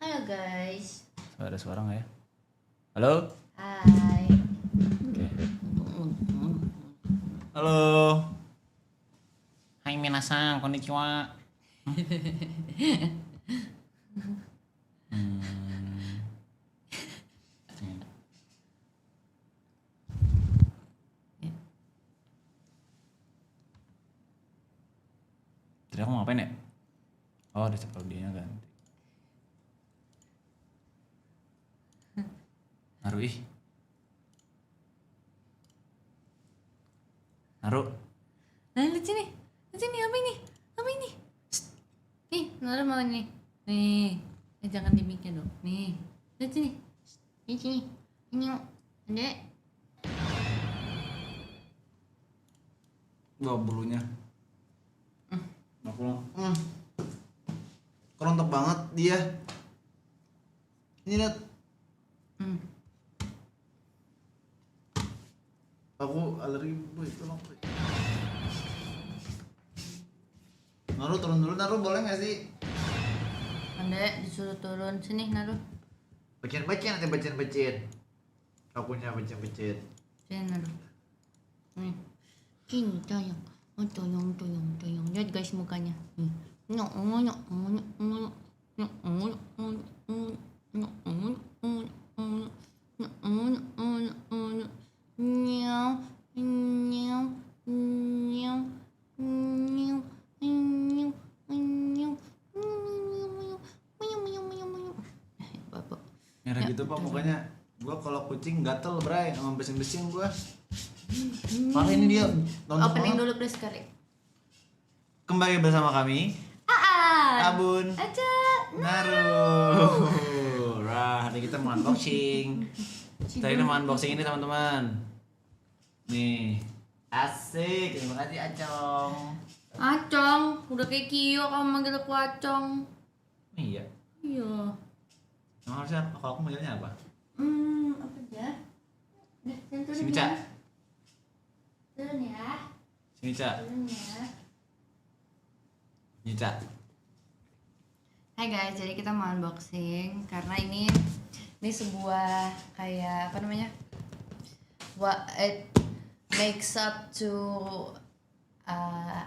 Halo guys. Ada suara nggak ya? Halo? Hai. Oke. Halo. Hai minasan, konnichiwa. Tadi aku mau ngapain ya? Oh, ada step audionya ganti. Naruh ih. Naruh. Nah, lihat sini. Lihat sini apa ini? Apa ini? Shh. Nih, Nara mau nih. Nih. Jangan dimikin dong. Nih. Lihat sini. Shh. Ini sini. Ini. Adek. Wah, bulunya. Aku kerontok banget dia. Ini lihat. Aku alergi, boy, tolong. Naruh turun dulu, Naruh boleh nggak sih? Adek disuruh turun sini, Naruh. Bacaan nanti bacaan. Akunya bacaan. Sini, Naruh. Nih. Sini, tayang. Oh, toyong. Lihat guys mukanya. Nih. Nyok. Merah gitu pak mukanya. Gua kalau kucing gatel bray, sama bersin gua. Parah ini dia. Opening dulu please sekali. Kembali bersama kami. Abun. Aja. Naruh. Wah, hari kita mau unboxing. Kita ini mau unboxing ini teman-teman. Nih. Asik, terima kasih Acong. Acong, udah kayak Kio kamu manggil aku Acong. Iya. Iya. Emang harusnya kalau aku manggilnya apa? Apa ya? Turun Sini, ya. Cak. Turun ya. Sini, Cak. Turun ya. Sini, Cak. Hai guys, jadi kita mau unboxing karena ini sebuah kayak apa namanya? What it makes up to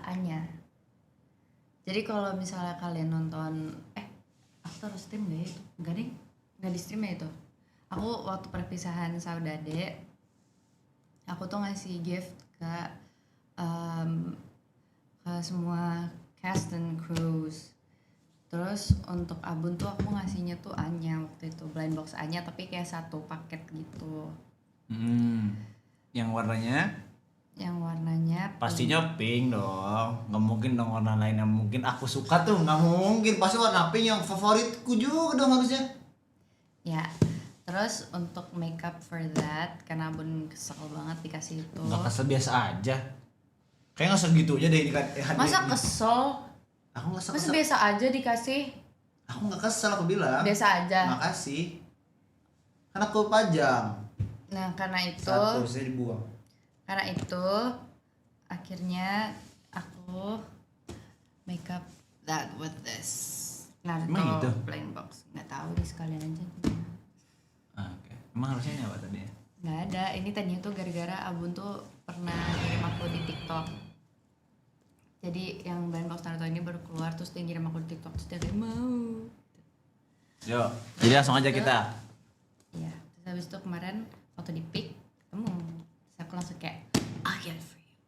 Anya. Jadi kalau misalnya kalian nonton aku taruh stream gak ya itu? Enggak deh, nggak di stream ya itu. Aku waktu perpisahan Saudade, aku tuh ngasih gift ke semua cast and crews. Terus untuk Abun tuh aku ngasihnya tuh Anya waktu itu, blind box Anya tapi kayak satu paket gitu. Yang warnanya? Yang warnanya Pastinya pink dong. Nggak mungkin dong warna lain yang mungkin aku suka tuh. Nggak mungkin. Pasti warna pink yang favoritku juga dong harusnya. ya. Terus untuk makeup for that, karena Abun kesel banget dikasih itu. Nggak kesel, biasa aja. Kayaknya nggak segitu aja deh. Masa kesel? Aku nggak Masa kesel. biasa aja dikasih? Aku nggak kesel, aku bilang. Biasa aja. Makasih. Karena aku pajang. Nah karena itu. Satu bisa dibuang. Karena itu akhirnya aku make up that with this Naruto gitu? plain box. Nggak tahu deh, sekalian aja. Oke. Emang harusnya ini apa tadi ya? Nggak ada. Ini tadinya tuh gara-gara Abun tuh pernah kirim aku di TikTok. Jadi yang blind box Naruto ini baru keluar, terus dia ngirim aku di TikTok, terus dia kayak mau. Yuk. Jadi langsung aja kita. Iya. Terus habis itu kemarin foto di pic ketemu. Terus aku langsung kayak I get it for you.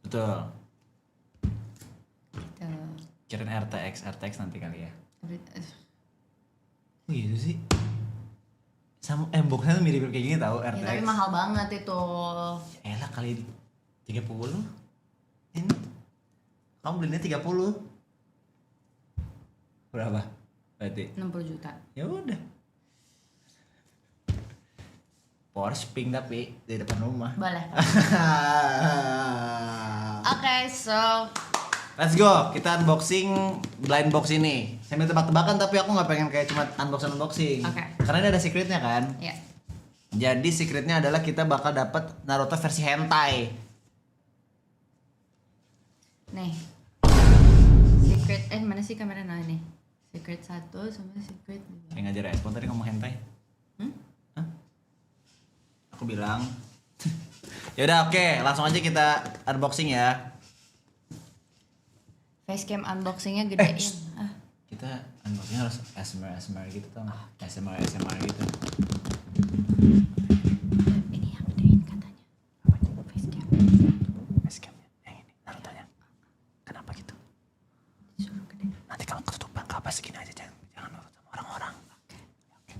Betul. Gitu. Kirain RTX nanti kali ya. Tapi, Gitu sih. Sama boxnya tuh mirip kayak gini tahu RTX. ya, tapi mahal banget itu. Elah kali 30. Ini kamu belinya 30. Berapa? Berarti 60 juta. ya udah. Porsche pink tapi di depan rumah. Boleh. Oke, so Let's go, kita unboxing blind box ini. Saya minta tebak-tebakan tapi aku nggak pengen kayak cuma unboxing. Oke. Karena ini ada secretnya kan. ya. Jadi secretnya adalah kita bakal dapat Naruto versi hentai. Nih. Secret mana sih kamera nah ini? Secret 1 sama Secret 2. Yang ngajar respon tadi ngomong hentai. Hah? Aku bilang. Ya udah oke, langsung aja kita unboxing ya. Facecam unboxingnya gedein. Kita unboxing harus ASMR gitu tau gak? ASMR gitu. Ini yang gedein katanya. Facecam. Facecamnya yang ini, Naruto-nya. Kenapa gitu? Disuruh gedein. Nanti kalau ketutupan apa segini aja, jangan nurut sama orang-orang. Oke.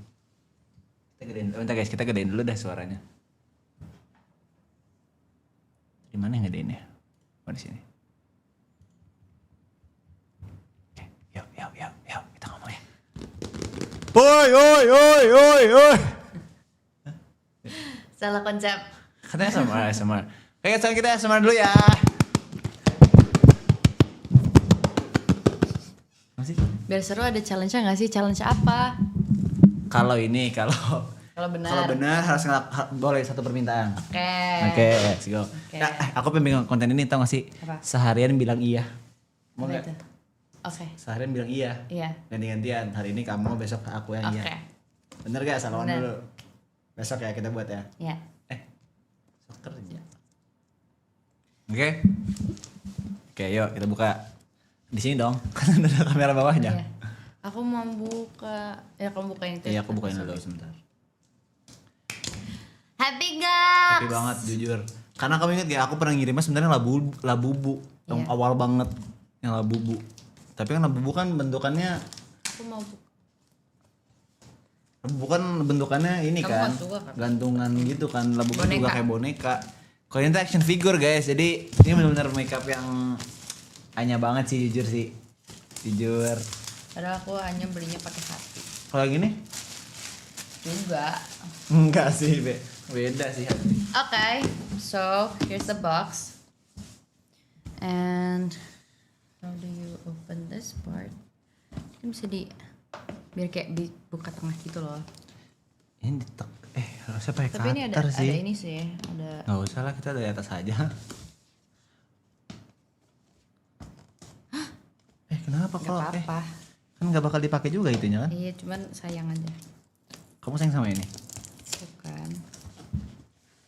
Kita gedein. Bentar guys, kita gedein dulu dah suaranya. Di mana yang gedein ya? Oh di sini. Oke, yuk, kita ngomong ya. Oi. Salah konsep. Katanya ASMR. Oke, sekarang kita ASMR dulu ya. Masih? Biar seru ada challenge-nya nggak sih? Challenge apa? Kalau Kalau benar. harus boleh satu permintaan. Oke. Let's go. Ya, aku pengen bikin konten ini tau gak sih? Apa? Seharian bilang iya. Mau Apa gak? itu? Oke. Seharian bilang iya. Iya. Ganti-gantian. Hari ini kamu, besok aku yang Oke. iya. Bener gak? Salaman Bener. dulu. Besok ya kita buat ya. Iya. Besok kerja. Oke. Oke, yuk kita buka. Di sini dong. Kan ada kamera bawahnya. Iya. Aku mau buka. Ya kamu bukain itu. Iya, aku bukain dulu sebentar. Happy guys. Happy banget jujur. Karena kamu inget gak, aku pernah ngirimnya sebenarnya labubu. Yang Iya. awal banget yang labubu. Tapi kan labubu kan bentukannya Aku mau buka. bukan bentukannya ini Kamu kan nggak suka kan? gantungan gitu kan, labubu Boneka. juga kayak boneka. Kalau ini tuh action figure guys, jadi ini benar-benar makeup yang hanya banget sih jujur. Padahal aku hanya belinya pakai hati. Kalau yang ini Juga. enggak sih, beda sih hati. Okay, so here's the box. And how do you open this part? Ini bisa biar kayak buka tengah gitu loh. Ini harusnya pakai Tapi ini cutter sih. ada ini sih, ada. Nggak usah lah, kita dari atas aja. Kenapa Gak kalau apa-apa. kan nggak bakal dipakai juga itunya kan? Iya, cuman sayang aja. Kamu sayang sama ini? Bukan.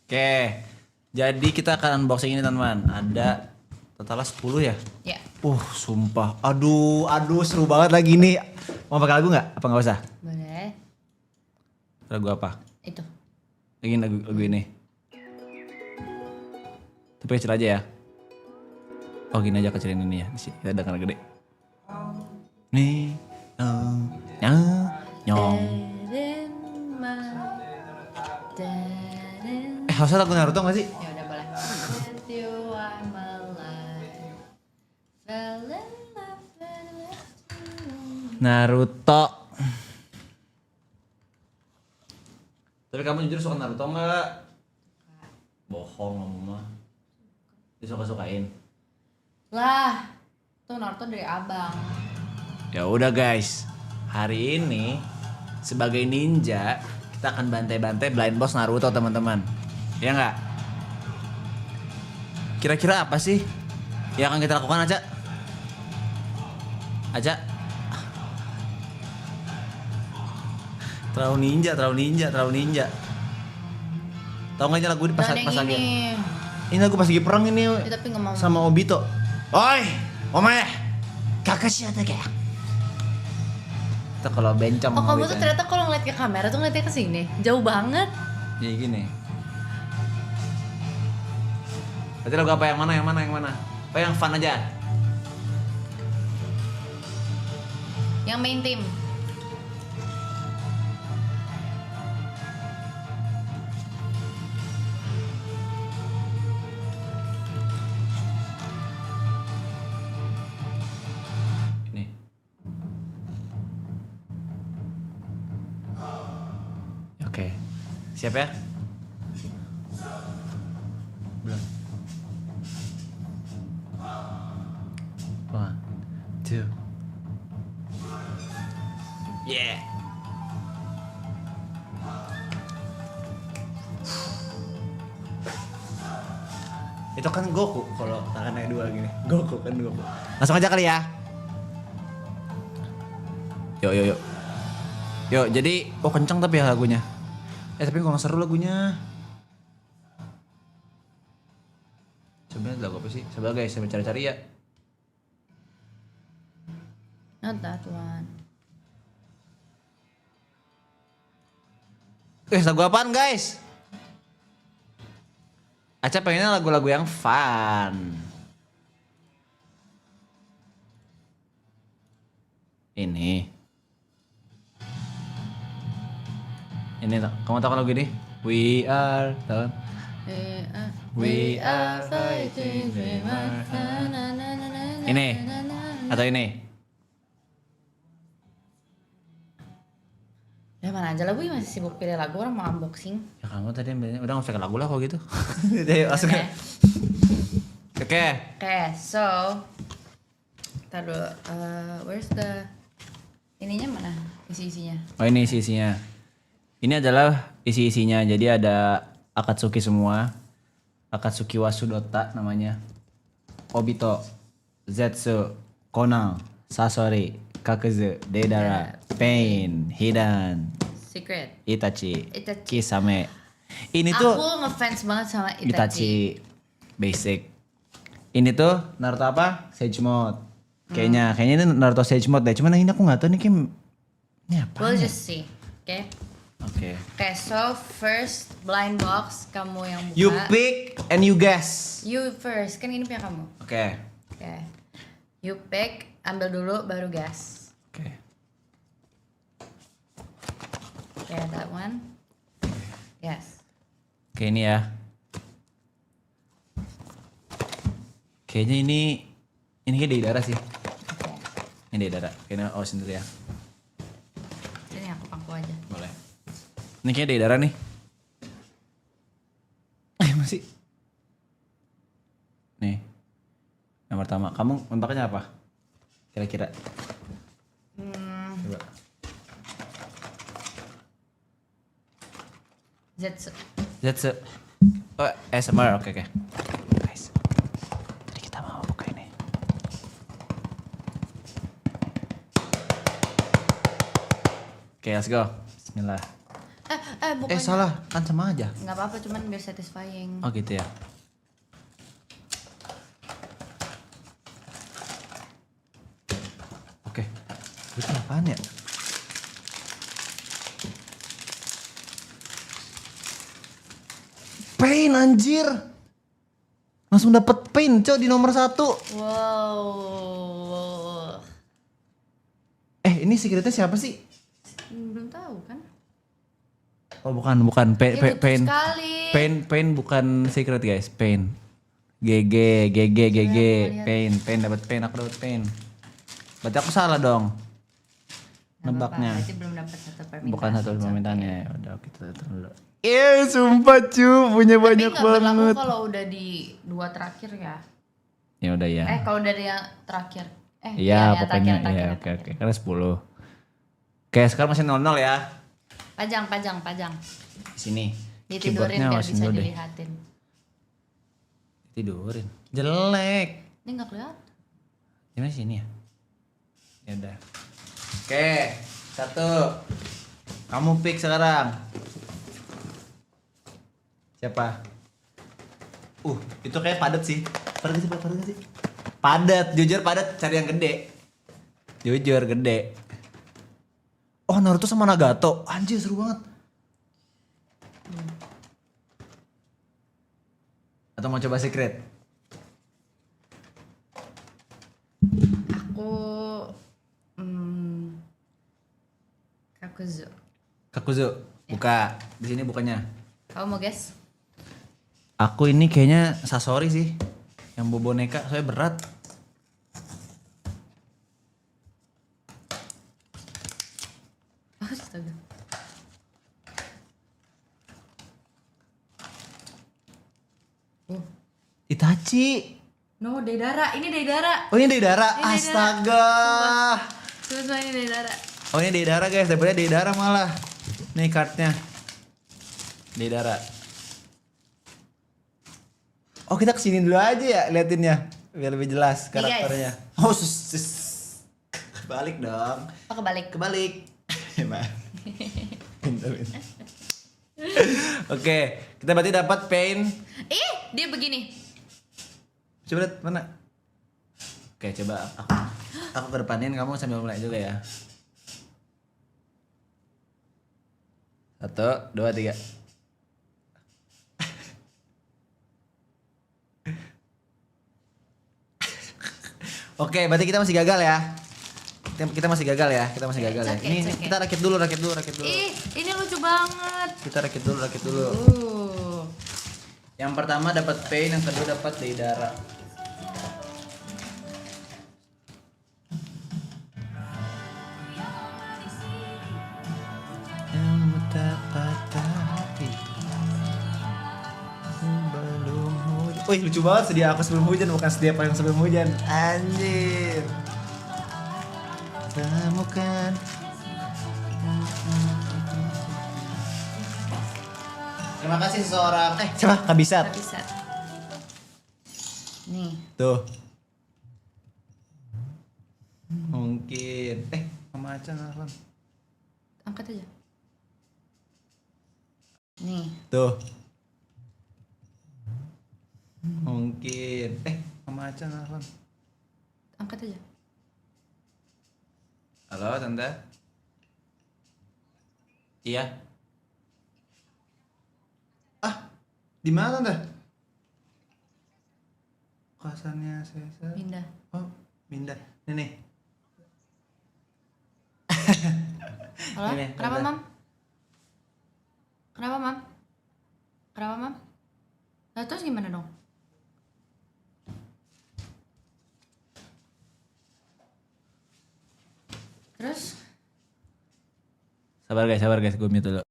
Oke, jadi kita akan unboxing ini teman-teman. Ada totalnya 10 ya? Ya, Sumpah. Aduh, seru banget lagi nih. Mau pakai lagu nggak? Apa nggak usah? boleh. Lagu apa? Itu. Lagi lagu ini. Tapi kecil aja ya. Oh gini aja kecilin ini ya. Di sini kita dengar gede. Nih, nyong. Harusnya lagu Naruto nggak sih? Ya udah boleh. With you I'm alive. Fell in love with you. Naruto. Tapi kamu jujur suka Naruto nggak? Bohong kamu mah. Disuka-sukain. Lah, tuh Naruto dari abang. Ya udah guys, hari ini sebagai ninja kita akan bantai-bantai blind box Naruto teman-teman. Ya nggak? Kira-kira apa sih yang akan kita lakukan aja? Terlalu ninja. Tahu nggak ini lagu di Jangan yang pasangin? ini. Ini lagu pas lagi perang ini Ya, tapi nggak mau. sama Obito. Oi, omae, kakak siapa kayak? Itu kalau bencong. Oh, sama kamu Obito. tuh ternyata kalau ngeliat ke kamera tuh ngeliatnya ke sini. Jauh banget. Jadi gini. Berarti lagu apa yang mana? Apa yang fun aja? Yang main team. Ini. Oke. Siap ya? Belum. 1, 2. Yeah. Itu kan Goku kalau tangannya dua gini. Goku. Langsung aja kali ya. Yuk. Yuk, jadi kenceng tapi ya lagunya. Tapi kurang seru lagunya. Sebenarnya lagu apa sih? Coba guys, saya cari-cari ya. Not that one. Lagu apaan guys? Aca pengennya lagu-lagu yang fun. Ini kamu tahu kan lagu ini? We are, tahu kan? We are fighting. Ini atau ini? Ya mana aja lagu masih sibuk pilih lagu, orang mau unboxing. Ya kamu tadi udah nggak usah ke lagu lah kalau gitu. Jadi langsung. Oke. So taruh where's the ininya mana isi-isinya? Oh ini isi-isinya. Ini adalah isi-isinya. Jadi ada Akatsuki semua. Akatsuki Wasudota namanya. Obito, Zetsu, Conan, Sasori, Kakuzu, Deidara, Pain, Hidan, Secret, Itachi, Itachi. Kisame. Ini tuh aku ngefans banget sama Itachi. Itachi basic. Ini tuh Naruto apa? Sage Mode. Kayaknya ini Naruto Sage Mode deh. Cuman ini aku nggak tahu nih Kim. Ini apa? We'll just see, oke? Oke. Oke, so first blind box kamu yang buka. You pick and you guess. You first, kan ini punya kamu. Oke. Oke. You pick, ambil dulu baru guess. Oke. Oke, that one. Yes. Oke ini ya. Kayaknya ini kayak Deidara sih. Oke. Ini Deidara. Kayaknya sendiri ya. Sini aku pangku aja. Boleh. Ini kayaknya Deidara nih. Masih. Nih. Yang pertama, kamu membakanya apa? Kira-kira. Coba. Zetsu. Zetsu. Oh, ASMR. Oke. Guys. Jadi kita mau buka ini. Oke, let's go. Bismillah. Bukannya. Salah. Kan sama aja. Nggak apa-apa, cuman biar satisfying. Oh gitu ya. Oke. Itu apaan ya? Pain anjir. Langsung dapet Pain cok di nomor 1. Wow. Ini secretnya siapa sih? Belum tahu kan? Oh bukan. Dia lucu Pain. sekali. Pain bukan secret guys. Pain. GG. Pain dapat Pain, aku dapat Pain. Berarti aku salah dong. Nebaknya. Berarti belum dapat satu permintaan. Bukan satu permintaannya. Ya udah kita tutup dulu. Sumpah cu, punya banyak Tapi nggak banget. berlaku kalau udah di 2 terakhir ya. Ya udah ya. Kalau dari yang terakhir. Iya pokoknya terakhir. oke. Karena 10. Oke sekarang masih 0-0 ya. Pajang. Di sini. Ditidurin Keyboardnya biar awasin bisa dulu deh. dilihatin. Tidurin. Jelek. Ini nggak kelihatan. Gimana sini ya? Ya udah. Oke, 1. Kamu pick sekarang. Siapa? Itu kayak padat sih. Padat sih. Padat, jujur padat, cari yang gede. Jujur gede. Oh, Naruto sama Nagato. Anjir seru banget. Atau mau coba secret? Aku Kakuzu. Buka. Di sini bukannya. Kamu mau guess? Aku ini kayaknya Sasori sih. Yang bawa boneka, soalnya berat. Astaga. Itachi. No, Deidara. Ini Deidara. Oh ini Deidara. Ini Deidara. Astaga. Coba ini Deidara. Oh ini Deidara guys. Daripada Deidara malah. Nih kartnya. Deidara. Oh kita kesini dulu aja ya liatinnya. Biar lebih jelas karakternya. Oh Kebalik dong. Oh kebalik. Kebalik. Hebat. Pintar. Oke, kita berarti dapat pain. Ih, dia begini. Coba lihat mana? Oke, coba aku ke depanin, kamu sambil mulai juga ya. 1, 2, 3. Oke, berarti kita masih gagal ya. Kita masih gagal ya. Kita masih gagal ya. Ini kita rakit dulu. Ih, ini lucu banget. Kita rakit dulu. Yang pertama dapat pain, yang kedua dapat deidara. Yang dapat hati sebelum hujan. Wih, lucu banget, sedia aku sebelum hujan, bukan sedia payung sebelum hujan. Anjir. Temukan. Terima kasih seseorang. Coba Kabisat. Bisa. Nih. Tuh. Mungkin. Mama Aca nelfon. Angkat aja. Nih. Tuh. Mungkin. Mama Aca nelfon. Angkat aja. Halo, Tante. Iya. Di mana, Tante? Kosannya Sesa. Pindah. Oh, pindah. Nih. Halo? Ini, Kenapa, Tante. Mam? Kenapa, Mam? Nah, terus gimana dong? Terus? Sabar guys, gue mute dulu.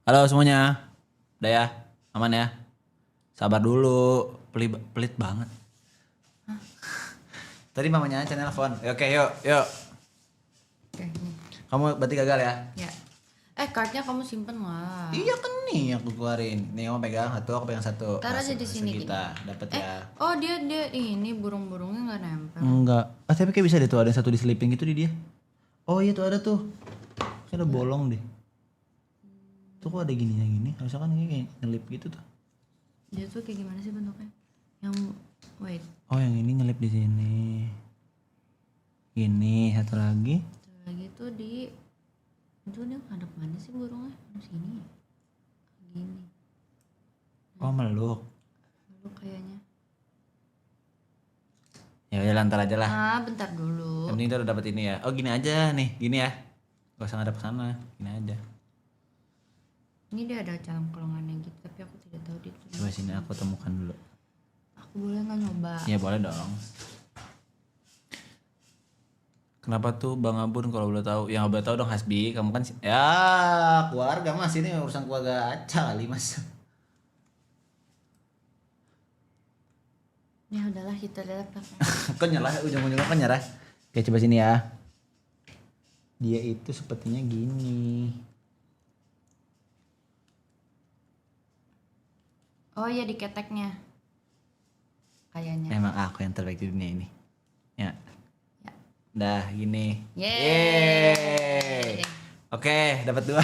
Halo semuanya. Udah ya? Aman ya? Sabar dulu. Pelit banget. Tadi mamanya Aca nelfon. Oke, yuk. Oke, nih. Kamu berarti gagal ya? Ya. Cardnya kamu simpen lah. Iya kan nih aku keluarin. Nih kamu pegang satu, aku pegang satu. Taruh aja di sini gini. Kita dapat ya. Oh dia ini burung-burungnya nggak nempel. Enggak. Tapi kayak bisa deh tuh, ada yang satu diselipin gitu di dia. Oh iya tuh ada tuh. Kayak ada bolong deh. Tuh kok ada gininya gini. Harusnya kan kayak ngelip gitu tuh. Dia tuh kayak gimana sih bentuknya? Yang wait. Oh yang ini ngelip di sini. Ini satu lagi. Satu lagi tuh di itu dia ngadep mana sih burungnya? Di sini ya? Gini. Oh meluk. Lalu kayaknya. Ya udah lantar aja lah. Bentar dulu. Yang penting kita udah dapet ini ya. Oh gini aja nih, gini ya. Gak usah ngadep sana, gini aja. Ini dia ada cangklongannya gitu, tapi aku tidak tahu dia tuh. Coba sini aku temukan dulu. Aku boleh nggak nyoba? Iya boleh dong. Kenapa tuh Bang Abun kalau boleh tahu? Yang boleh tahu dong Hasbi, kamu kan ya keluarga Mas, ini urusan keluarga Aca kali Mas. Ya udahlah kita lihat apa. Kok nyerah, ujung-ujungnya kok nyerah. Oke coba sini ya. Dia itu sepertinya gini. Oh iya di keteknya. Kayaknya. Emang aku yang terbaik di dunia ini. Ya. Ya. Dah gini. Yeay. Oke, dapat 2.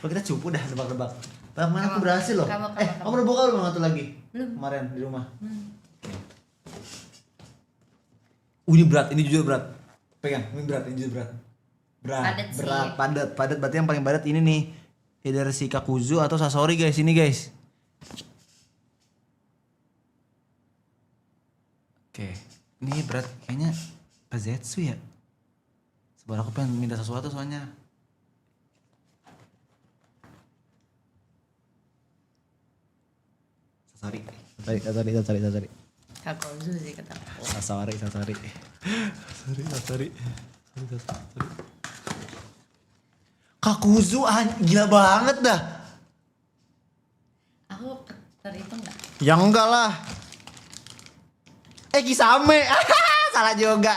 Kok kita cupu dah nebak-nebak. Mana aku berhasil loh. Kamu. Kamu udah buka belum satu lagi? Belum. Kemarin di rumah. Ini berat, ini jujur berat. Pegang, ini berat, ini jujur berat. Padat sih. Padat. Berarti yang paling padat ini nih. Either si Kakuzu atau Sasori guys, ini guys. Oke, ini berat kayaknya Kazetsu ya. Sebenarnya aku pengen minta sesuatu soalnya. Sasori. Kakuzu sih kata aku. Sasori. Kakuzu gila banget dah. Aku terhitung nggak? Ya enggak lah. Kisame. Salah juga.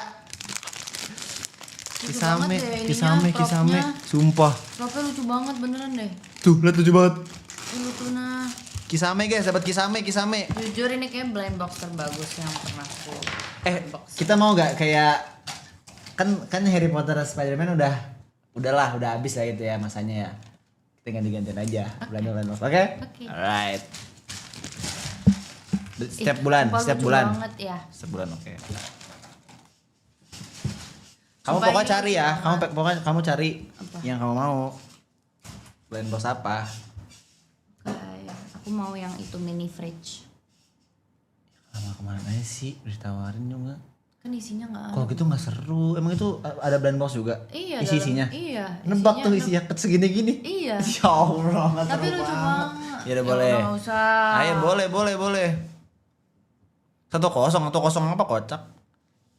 Lucu banget deh ininya, Kisame. propnya. Sumpah. Propnya lucu banget beneran deh. Tuh, lihat lucu banget. Lucu nah. Kisame guys, dapat Kisame. Jujur ini kayak blind box terbagus yang pernah aku box. Kita mau gak kayak kan Harry Potter Spider-Man udahlah habis lah itu ya masanya ya. Kita ganti-gantian aja blind box. Oke? Alright. Setiap bulan. Banget ya. Setiap bulan oke. Kamu Sumpah pokoknya ini cari ya. banget. Kamu cari Apa? yang kamu mau. Blind box apa? Kayak aku mau yang itu mini fridge. Sama kemana aja sih? Udah ditawarin juga. Kan isinya nggak ada. Kalau gitu nggak seru. Emang itu ada blind box juga? Iya. Isinya? Iya. Nebak tuh isinya segini-gini. Iya. Ya Allah, nggak Tapi seru lucu banget. banget. Ya udah boleh. Nggak usah. Ayo boleh. 1-0 apa kocak?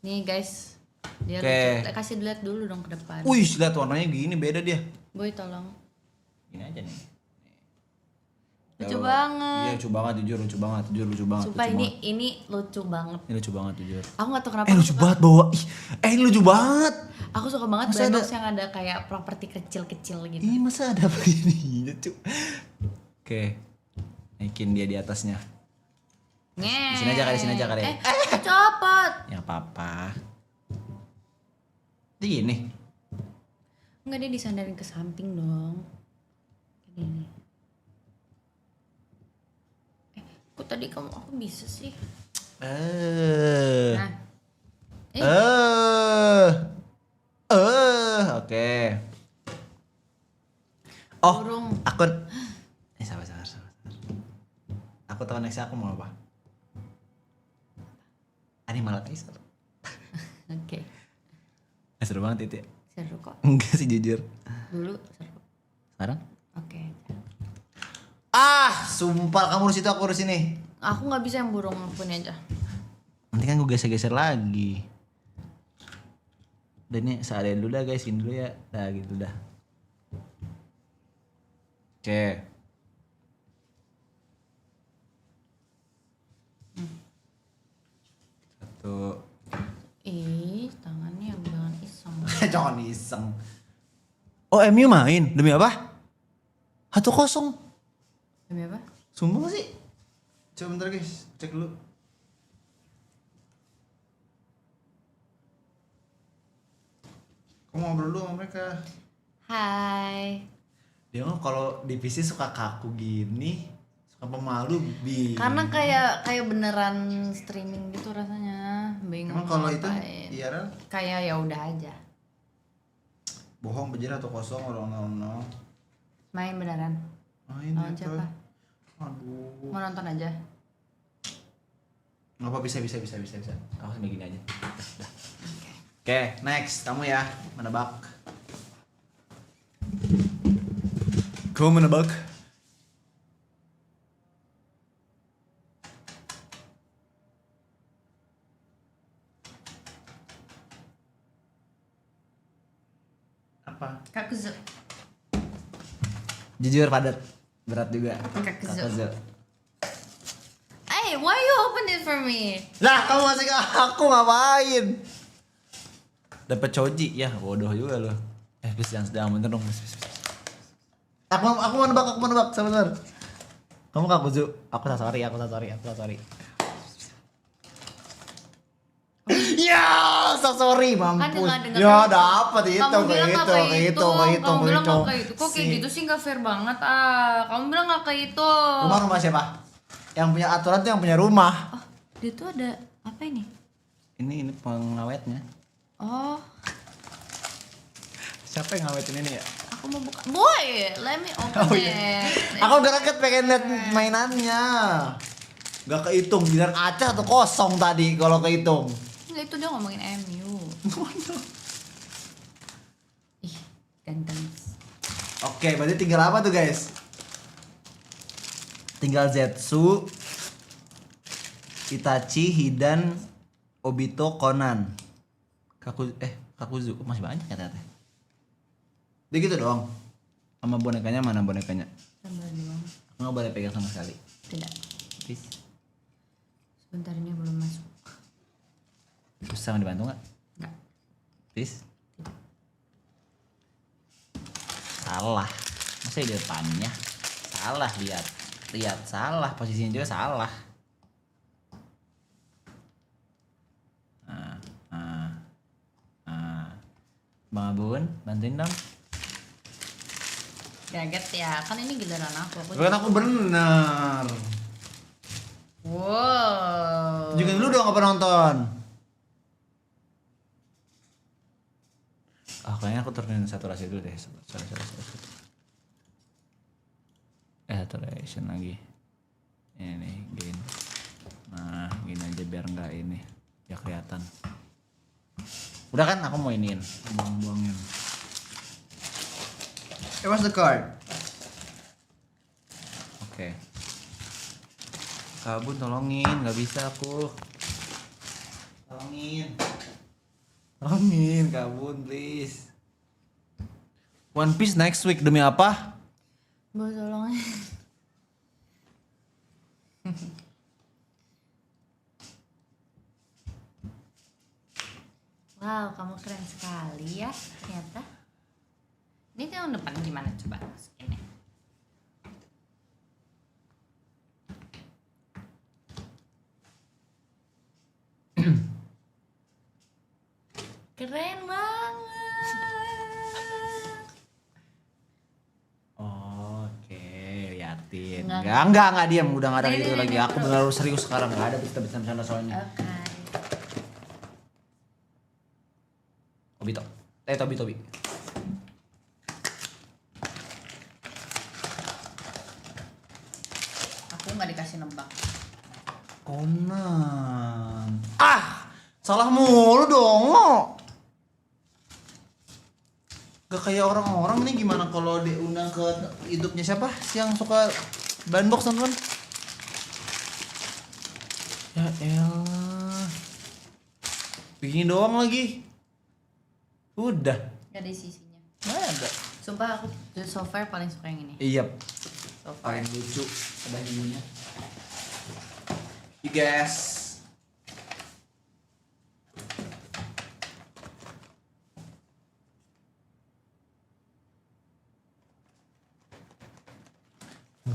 Nih guys. Dia Oke. lucu. Kasih lihat dulu dong ke depan. Wih, lihat warnanya gini beda dia. Boy tolong. Gini aja nih. Lucu Ya, banget. Iya lucu banget, jujur lucu banget. Sumpah lucu banget. ini lucu banget. Ini lucu banget jujur. Aku nggak tahu kenapa. Lucu aku suka- banget bawa. Ini lucu banget. Aku suka banget Masa blind ada- box yang ada kayak properti kecil-kecil gitu. Ini masa ada begini lucu. Oke. Naikin dia di atasnya. Di sini aja kali. Copot. Ya apa-apa. Ini gini. Enggak, dia disandarin ke samping dong. Kayak gini. Kok tadi aku bisa sih? Nah. Oke. Oh, Burung. akun. Sabar. Aku tahu nextnya aku mau apa. Animal Kaiser. Oke. Seru banget itu ya. Seru kok. Enggak sih jujur. Dulu seru. Sekarang? Oke. Sumpah kamu urus itu aku urus ini. Aku nggak bisa yang burung pun aja. Nanti kan gue geser-geser lagi. Dan ini seadanya dulu dah guys, ini dulu ya. Nah gitu dah. Oke. Satu. Tangannya jangan iseng. Jangan iseng. Oh MU main, demi apa? 1-0. Demi apa? Sumpah gak sih? Coba bentar guys, cek dulu. Kamu ngobrol dulu sama mereka. Hai. Dia mah kalau di PC suka kaku gini, suka pemalu Karena kayak beneran streaming gitu rasanya. Bingung. Emang kalau itu ngapain. IRL Kayak ya udah aja. bohong bejir atau kosong orang Main beneran. main Lawan gitu. siapa? Aduh. Mau nonton aja. Nggak apa bisa. Aku sambil gini aja. Dah. Oke, next kamu ya menebak. Kamu menebak. Apa? Kakuzu. Jujur padat, berat juga. Kakuzu. Hey, why you open it for me? Lah, kamu masih ke aku ngapain? Dapat coji ya, bodoh juga lo. Please jangan bentar dong. Please. Aku mau nebak, sabar. Kamu Kakuzu, aku Sasori. Iya, so sorry mampus. dengar Ya gitu. dapat itu, Kamu bilang nggak kayak itu. Kamu bilang itu. nggak kayak itu. Kok kayak gitu sih nggak fair banget Kamu bilang nggak kayak itu. Rumah siapa? Yang punya aturan tuh yang punya rumah. Oh, dia tuh ada apa ini? Ini pengawetnya. Oh, Siapa yang ngawetin ini ya? aku mau buka. Boy, let me open it. Aku greget pengen lihat mainannya. Gak kehitung, bilang acah atau kosong tadi kalau kehitung. Nggak, itu dia ngomongin MU. Ih, ganteng. Oke, berarti tinggal apa tuh guys? Tinggal Zetsu, Itachi, Hidan, Obito, Conan, Kakuzu masih banyak ya ternyata. Dia gitu doang. Sama bonekanya mana bonekanya? Tambah doang. Aku nggak boleh pegang sama sekali. Tidak. Please. Sebentar ini belum masuk. Bisa dibantu nggak? Nggak. Please. Salah. Masa di depannya? Salah lihat. Lihat salah, posisinya juga salah. Bang Abun, bantuin dong. Kaget ya, kan ini giliran aku. Kan aku bener. Wow. Juga dulu dong apa nonton. Kayaknya aku turunin saturasi dulu deh. Sorry. Saturation lagi. Ini nih, gain. Nah, gini aja biar nggak ini, ya kelihatan. Udah kan aku mau iniin, buang-buangin. Where's the card? Oke. Kabun tolongin, nggak bisa aku. Tolongin Kabun please. One Piece next week demi apa? Mau tolongin. Wow, kamu keren sekali ya ternyata. Ini tahun depan gimana coba masukinnya? Keren banget. Oke, liatin. Enggak. Enggak diam, udah enggak ada Nih, gitu nih, lagi. nih, Aku bro. benar serius sekarang, enggak ada bercanda soalnya. Oke. Obito. Tobi. Aku nggak dikasih nebak. Conan. Salah mulu dong lo. Gak kayak orang-orang nih, gimana kalau diundang ke hidupnya siapa yang suka bandbox teman-teman? Ya elah. Begini doang lagi. Udah. Gak ada sisinya. Nggak ada. Sumpah aku so far paling suka yang ini. Iya. So far. Paling lucu. Ada ininya. You guys.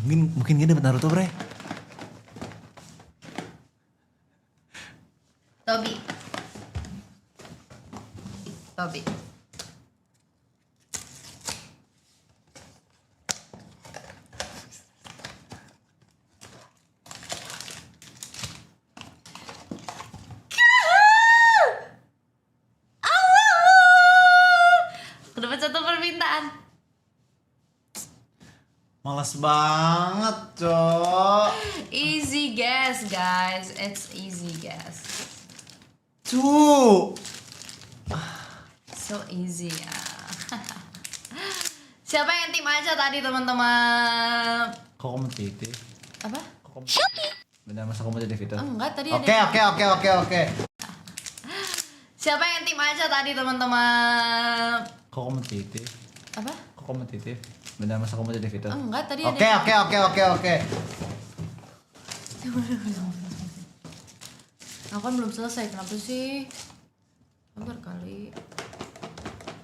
Mungkin dia dapat Naruto, bre. Tobi. Aku dapat satu permintaan. Males banget, Cok. Easy guess, guys. It's easy guess. Cu. So easy ya. Siapa yang tim aja tadi teman-teman? Kok kompetitif? Apa? Benar masa kompetitif itu? Enggak, tadi Oke. Siapa yang tim aja tadi teman-teman? Kok kompetitif? Apa? Kok kompetitif? Benar masa kompetitif itu? Enggak, tadi Oke. Aku kan belum selesai, kenapa sih? Sabar kali.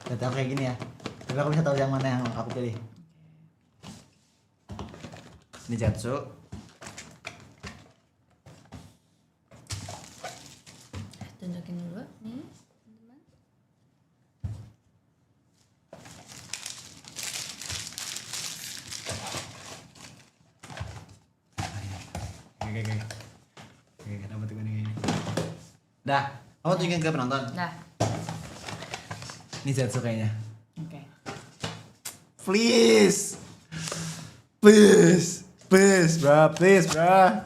Berarti aku kayak gini ya. Tapi aku bisa tahu yang mana yang aku pilih. Ini Zetsu. tunjukin dulu nih teman-teman. Oke, dapat gue nih. Dah, kamu tunjukin ke penonton. Nah, Ini Zetsu kayaknya. oke. Please, please, please, bro, please, bro.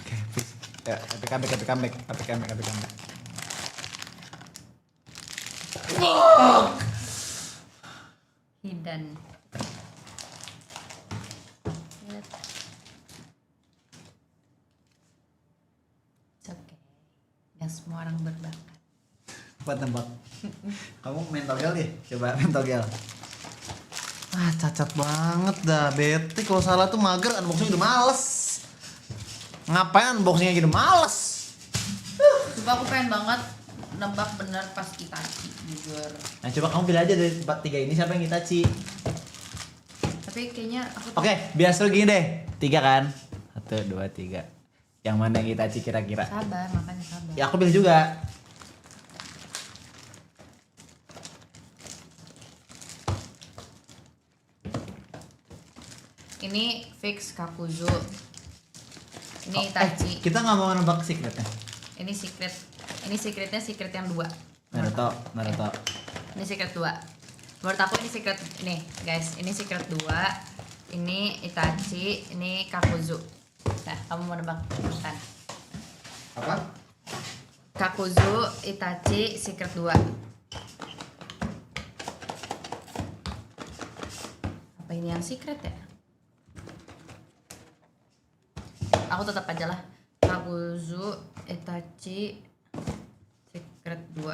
Oke, please. Ya, epic comeback. Hidan. It's okay. Gak semua orang berbakat. Tembak. Kamu main togel deh, coba main togel. Ah, cacat banget dah, bete kalau salah tuh mager, unboxing udah males. Ngapain unboxingnya gitu males? Coba aku pengen banget nebak bener pas Itachi, jujur. Nah, coba kamu pilih aja dari tempat 3 ini siapa yang Itachi. Tapi kayaknya aku Oke, biasa gini deh. 3 kan? 1, 2, 3. Yang mana yang Itachi kira-kira? sabar, makanya sabar. Ya aku pilih juga. Ini fix Kakuzu. Ini Itachi. Kita nggak mau nebak secretnya. Ini secret. Ini secretnya secret yang 2. Naruto. Ini secret 2. Menurut aku ini secret ini, guys. Ini secret 2. Ini Itachi, ini Kakuzu. Nah, kamu mau nebak kan? Apa? Kakuzu, Itachi, secret 2. Apa ini yang secret ya? Aku tetap aja lah. Kakuzu, Itachi, secret 2.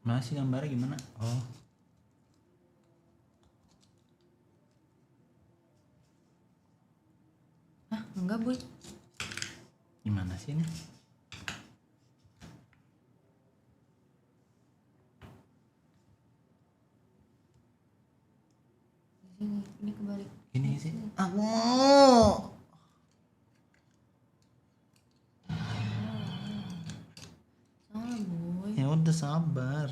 Mana sih gambarnya gimana? Oh. Hah, enggak, Boy. Gimana sih ini? Ini kebalik. Ini sih. Aku mau. Salah, Boy. Ya udah sabar.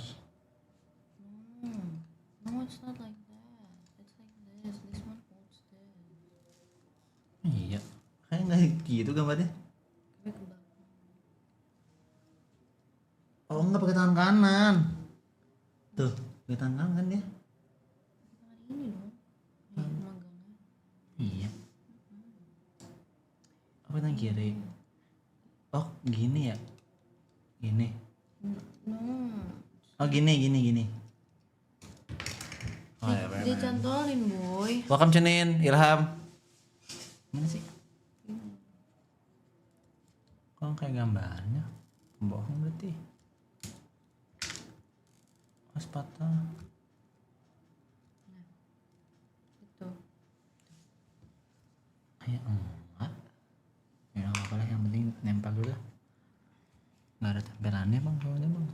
No, it's not like that. It's like this. This one holds this. Iya. Kayak nggak gitu gambarnya. Tapi ke belakang. Oh nggak pakai tangan kanan. Tuh, pakai tangan kanan kan dia? Tangan ini dong. Yang magangnya. Iya. Apa tangan kiri? Oh gini ya? Gini. No. Oh gini. Oh ya bener. Dicantolin, Boy. Welcome Cenin, Ilham. Gimana sih? Kok kayak gambarnya? Bohong berarti. Mas patah. Itu. Ya enggak. Ya nggak apa-apa lah, yang penting nempel dulu lah. Nggak ada tempelannya bang, soalnya bang.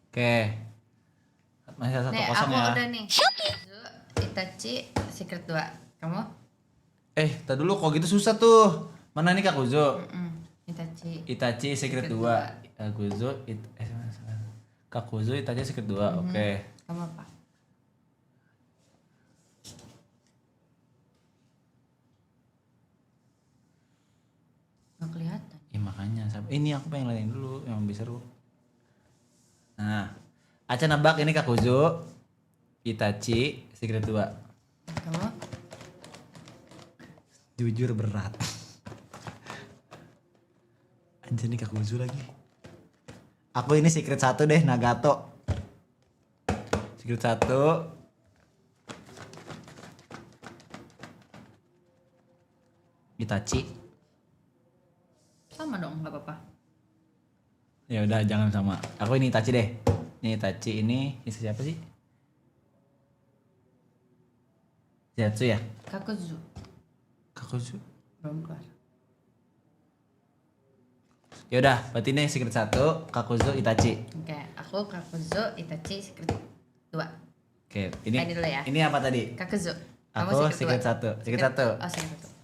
Oke. Masih ada 1-0 Nih, aku ya. udah nih. Kakuzu, Itachi, secret 2. Kamu? Tadi dulu kok gitu susah tuh. Mana nih Kakuzu? Itachi. Itachi Secret 2. Kakuzu Itachi Secret 2. Oke. Kamu apa? Nggak kelihatan. Ya makanya ini aku pengen liatin dulu yang lebih seru. Nah, Aca nebak ini Kakuzu, Itachi Secret 2. Kamu? Jujur berat. Anjir nih Kakuzu lagi. Aku ini Secret 1 deh, Nagato. Secret 1. Itachi. Sama dong, nggak apa-apa. Ya udah jangan sama. Aku ini Itachi deh. Ini Itachi ini siapa sih? Zetsu ya? Kakuzu. Kakuzu. Belum keluar. Ya udah, berarti ini Secret 1, Kakuzu, Itachi. Oke, aku Kakuzu, Itachi, secret 2. Oke, ini Tadi dulu ya. Ini apa tadi? Kakuzu. Aku Secret 1. Secret 1. Oh, secret 1.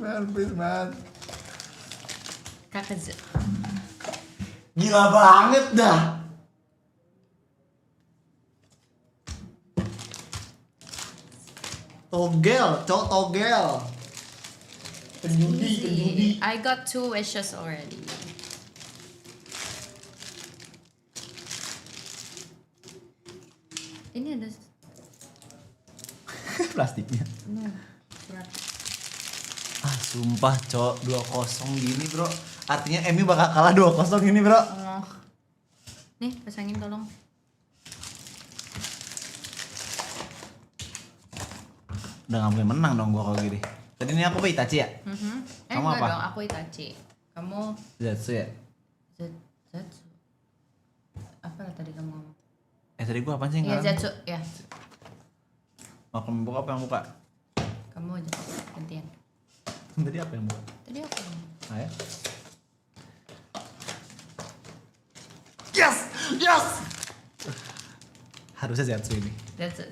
please man. Kakak Gila banget dah. Togel, cowok togel. Penjudi. I got 2 wishes already. Ini ada Plastiknya. no surat. Sumpah cowok 2-0 gini bro. Artinya MU bakal kalah 2-0 gini bro. Oh. Nih, pasangin tolong. Udah gak boleh menang dong gua kalau gini. Tadi ini aku Itachi ya? Kamu Enggak apa? dong, aku Itachi. Kamu Zetsu ya? Zetsu. Apa lah tadi kamu ngomong? Tadi gua apaan sih? Iya, Ngarang? Zetsu, ya. Mau kamu buka apa yang buka? Kamu aja gantian. Tadi apa yang buka? Tadi aku ngomong. Ayo. Yes! Yes! Harusnya Zetsu ini. Zetsu.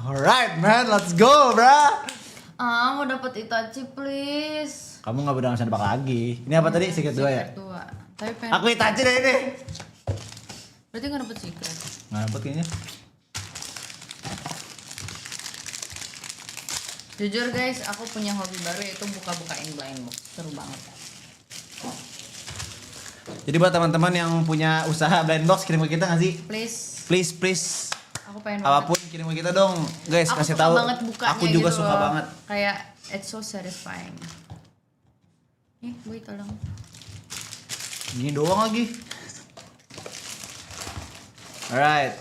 Alright man, let's go bro. Mau dapat Itachi please. Kamu gak berdua nebak lagi. Ini apa tadi? Secret 2 ya? Secret 2. Tapi pengen. Aku Itachi deh ini. Berarti nggak dapet secret. Gak dapet kayaknya. Jujur guys, aku punya hobi baru yaitu buka-bukain blind box. Seru banget. Jadi buat teman-teman yang punya usaha blind box kirim ke kita gak sih? Please. Please. Aku pengen Apapun kirim ke kita dong. Guys, aku kasih suka tahu. banget bukanya Aku juga gitu suka loh. banget. Kayak it's so satisfying. Nih, gue tolong. Gini doang lagi. Alright.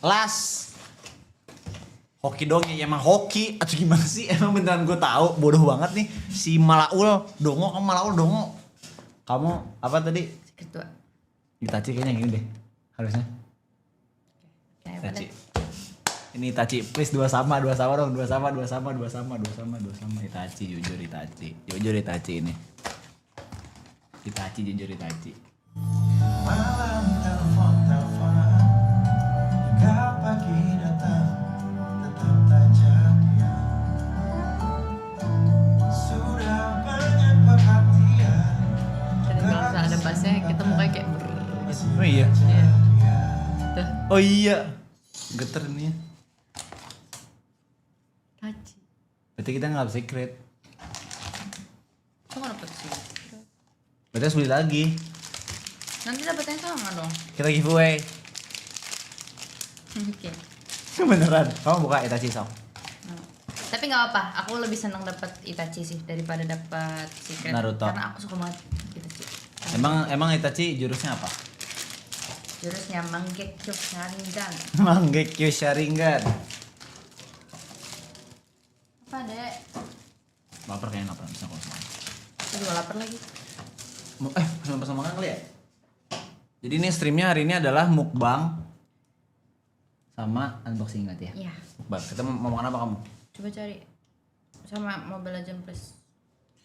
Last. Hoki dong ya, emang hoki atau gimana sih? Emang beneran gue tahu, bodoh banget nih si Malaul Dongo, kamu Malaul Dongo. Kamu apa tadi? Secret 2. Itachi kayaknya yang ini deh. Harusnya. Kayak apa Itachi. deh? Ini Itachi, please dua sama dong, dua sama. Itachi, jujur Itachi ini. Itachi, jujur Itachi. Malam telepon hingga pagi datang tetap tak jadian. Sudah banyak perhatian. Tadi kalau misalnya ada bassnya kita mukanya kayak Oh iya. Iya. Tuh, Oh iya. Geter nih. Itachi. Berarti kita nggak secret. Kok nggak dapet sih? Berarti harus beli lagi. Nanti dapetnya sama dong. Kita giveaway. Oke. Beneran. Kamu buka Itachi Song. Nah. Tapi nggak apa, aku lebih senang dapat Itachi sih daripada dapat secret. Naruto. Karena aku suka banget Itachi. Emang Itachi jurusnya apa? Jurusnya Mangekyou Sharingan. Mangekyou Sharingan. Apa dek? Lapar kayaknya lapar bisa kalau semuanya. Aku juga lapar lagi. Pesan makan kali ya? Jadi ini streamnya hari ini adalah mukbang sama unboxing ya? Iya. Mukbang. Kita mau makan apa kamu? Coba cari sama Mobile Legends please.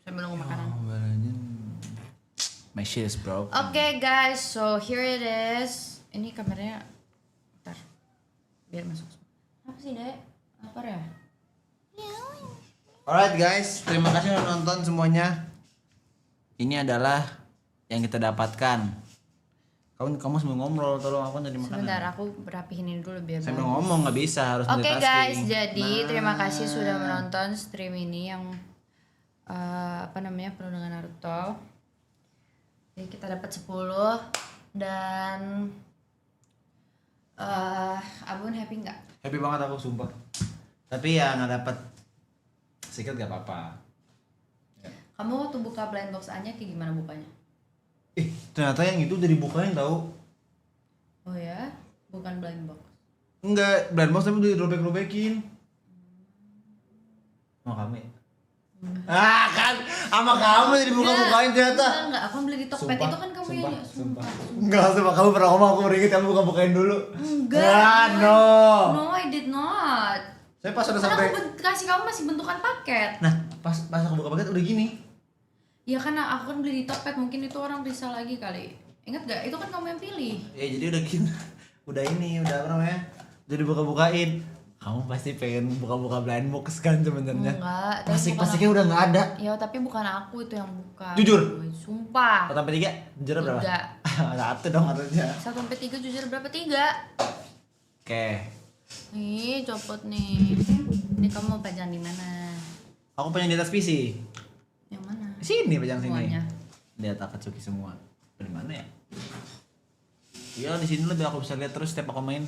Sambil nunggu makanan. Mobile Legends. My shit is broke. Oke guys, so here it is. Ini kameranya, bentar, biar masuk. Apa sih dek? Lapar ya? Alright guys, terima kasih udah nonton semuanya. Ini adalah yang kita dapatkan. Kamu sambil ngomong, tolong aku tadi makanan. Sebentar, aku rapihin ini dulu biar Sambil bagus. ngomong nggak bisa, harus Oke multitasking. guys, jadi Nah. terima kasih sudah menonton stream ini yang apa namanya, penuh dengan Naruto. Jadi kita dapat 10 dan Abun happy nggak? Happy banget aku sumpah. Tapi ya nggak dapet secret gak apa-apa. Kamu waktu buka blind box A-nya kayak gimana bukanya? Ternyata yang itu udah dibukain tahu. Oh ya, bukan blind box. Enggak, blind box tapi udah dirobek-robekin. Mau kamu ya? Kan sama kamu jadi buka-bukain ternyata. Enggak, aku beli di Tokped itu kan kamu yang sumpah. Enggak, sumpah kamu pernah ngomong, aku baru inget kamu buka-bukain dulu. Enggak. Ah, no. No, I did not. Saya pas udah Karena sampai. aku kasih kamu masih bentukan paket. Nah, pas aku buka paket udah gini. Ya karena aku kan beli di Tokped, mungkin itu orang bisa lagi kali. Ingat gak? Itu kan kamu yang pilih. Ya jadi udah gini. Udah ini, udah apa namanya? Udah dibuka-bukain. Kamu pasti pengen buka-buka blind box kan sebenarnya. Enggak, tapi bukan Plastik-plastiknya udah nggak ada. ya tapi bukan aku itu yang buka. Jujur? Sumpah. 1 sampai 3, jujur berapa? 3. 1 dong harusnya. 1 sampai 3 jujur berapa? 3. Oke. Nih, copot nih. Ini kamu mau pajang di mana? Aku pengen di atas PC. Yang mana? Sini pajang sini. Semuanya. Lihat Akatsuki semua. Di mana ya? Ya di sini lebih aku bisa lihat terus setiap aku main.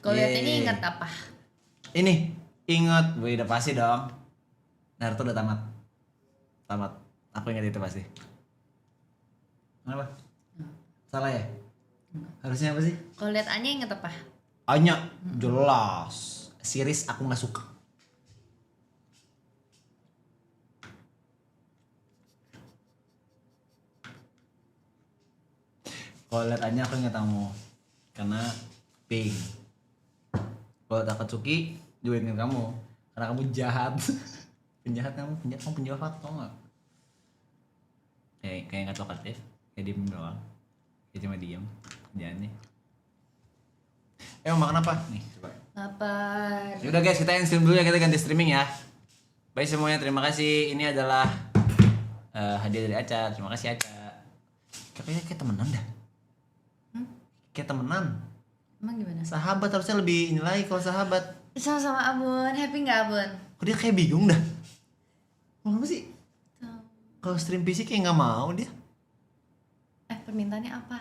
Kalau lihat ini Yeay. ingat apa? Ini ingat, gue udah pasti dong. Naruto udah tamat. Tamat. Aku ingat itu pasti. Kenapa? Salah ya? Harusnya apa sih? Kalau lihat Anya ingat apa? Anya, jelas. Series aku nggak suka. Kalau lihat Anya aku ingat kamu karena pink. Kalau Akatsuki juga ingat kamu karena kamu jahat. Penjahat kamu penjahat tau nggak? Kayak nggak talkatif, kayak diem doang. Kayak cuma diem, kerjaannya. Mau makan apa? Nih, coba. Lapar. Yaudah guys, kita end stream dulu ya, kita ganti streaming ya. Bye semuanya, terima kasih. Ini adalah hadiah dari Aca. Terima kasih Aca. Kayaknya kayak temenan dah. Kayak temenan. Emang gimana? Sahabat harusnya lebih ini lagi kalau sahabat. Sama-sama Abun. Happy nggak Abun? Kok dia kayak bingung dah. Kenapa sih? Tuh. Kalau stream PC kayak nggak mau dia. Permintaannya apa?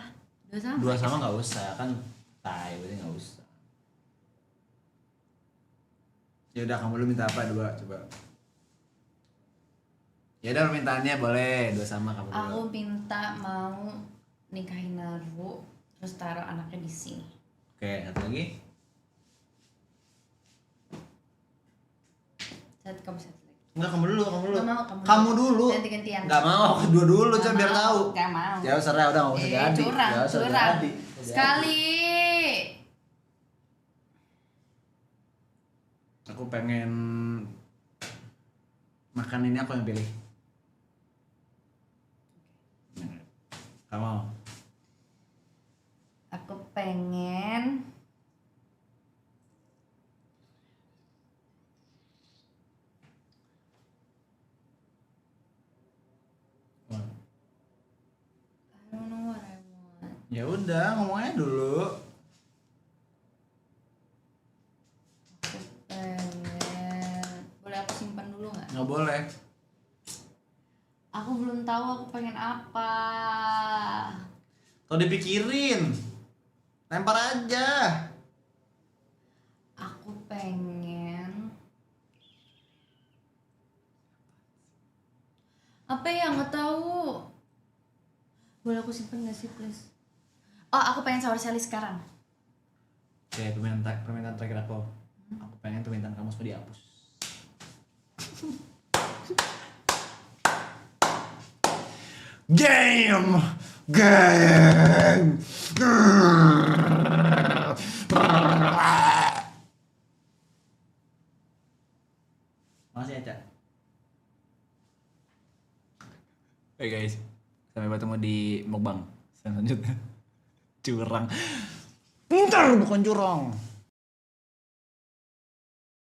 2 sama? 2 sama nggak usah kan. Tai, berarti nggak usah. Ya udah, kamu lu minta apa 2 coba. Ya udah, permintaannya boleh 2 sama kamu dulu. Aku minta mau nikahin Naru, terus taruh anaknya di sini. Oke, satu lagi. Kamu satu lagi. Enggak, kamu dulu. Nggak mau, Kamu dulu. Ganti-gantian. Enggak mau, aku dua dulu coba biar tahu. Gak mau. Ya serah, udah enggak usah jadi. Curang, Ya usah curang. jadi. Sekali. Aku pengen makan ini, aku yang pilih. Kamu. Aku pengen I don't know what I want. Ya udah, ngomongnya dulu. Aku pengen, boleh aku simpan dulu nggak? Nggak boleh. Aku belum tahu aku pengen apa. Tuh dipikirin. Lempar aja. Aku pengen apa ya, nggak tahu. Boleh aku simpan nggak sih please? Oh, aku pengen sour selly sekarang. Oke, permintaan terakhir aku. Aku pengen permintaan kamu supaya dihapus. Game. Makasih Aca. Oke guys, sampai bertemu di mukbang selanjutnya. Curang. Pintar bukan curang.